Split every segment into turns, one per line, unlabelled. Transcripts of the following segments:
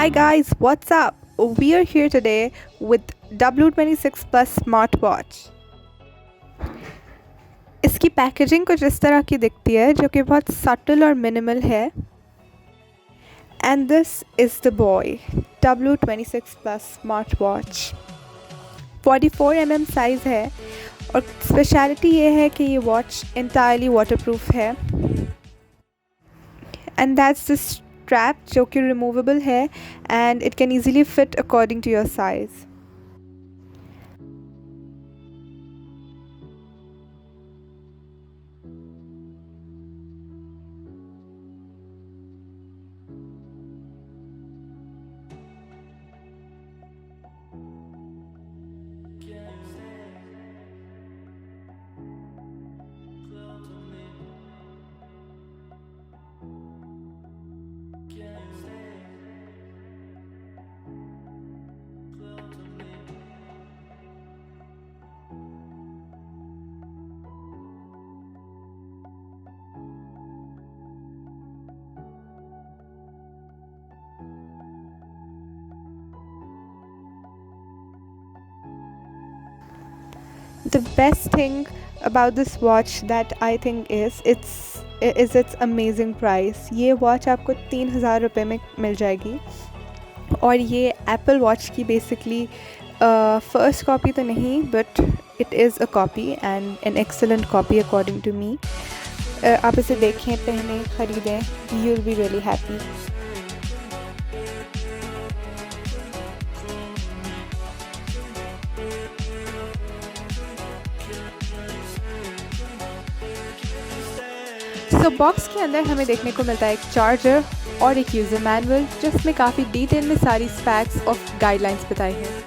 Hi guys, what's up? We are here today with W26 Plus Smartwatch. इसकी packaging कुछ इस तरह की दिखती है जो कि बहुत सटल और मिनिमल है. And this is the boy, W26 Plus Smartwatch. 44 mm size है और स्पेशलिटी ये है कि ये वॉच entirely waterproof है. And that's the strap जो कि removable है and it can easily fit according to your size. The best thing about this watch that I think is its amazing price. ये watch आपको 3,000 रुपये में मिल जाएगी और ये एप्पल वॉच की बेसिकली फर्स्ट कॉपी तो नहीं but it is a copy and an excellent copy according to me. आप इसे देखें, पहने, ख़रीदें, you will be really happy. तो बॉक्स के अंदर हमें देखने को मिलता है एक चार्जर और एक यूज़र मैनुअल जिसमें काफ़ी डिटेल में सारी स्पेक्स और गाइडलाइंस बताई हैं.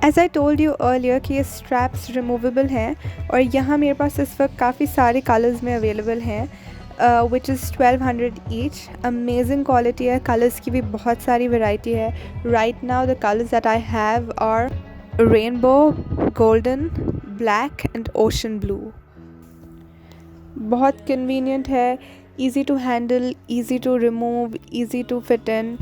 As I told you earlier कि ये straps removable हैं और यहाँ मेरे पास इस वक्त काफ़ी सारे कलर्स में अवेलेबल हैं which is 1200 each. Amazing quality है, कलर्स की भी बहुत सारी वैरायटी है. Right now the colors that I have are rainbow, golden, black and ocean blue. बहुत convenient है, easy to handle, easy to remove, easy to fit in.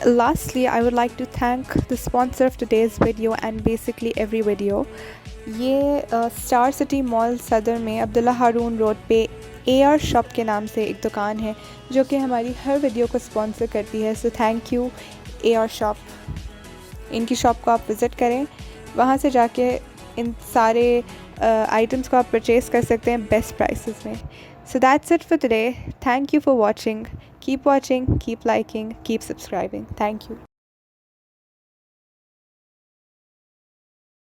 Lastly, I would like to thank the sponsor of today's video and basically every video. ये star city mall सदर में अब्दुल्ला हारून road पे air shop के नाम से एक दुकान है जो कि हमारी हर वीडियो को स्पॉन्सर करती है। So thank you air shop. इनकी शॉप को आप विज़िट करें, वहाँ से जाके इन सारे आइटम्स को आप परचेज़ कर सकते हैं बेस्ट प्राइसेस में। So that's it for today. Thank you for watching. Keep watching, keep liking, keep subscribing. Thank you.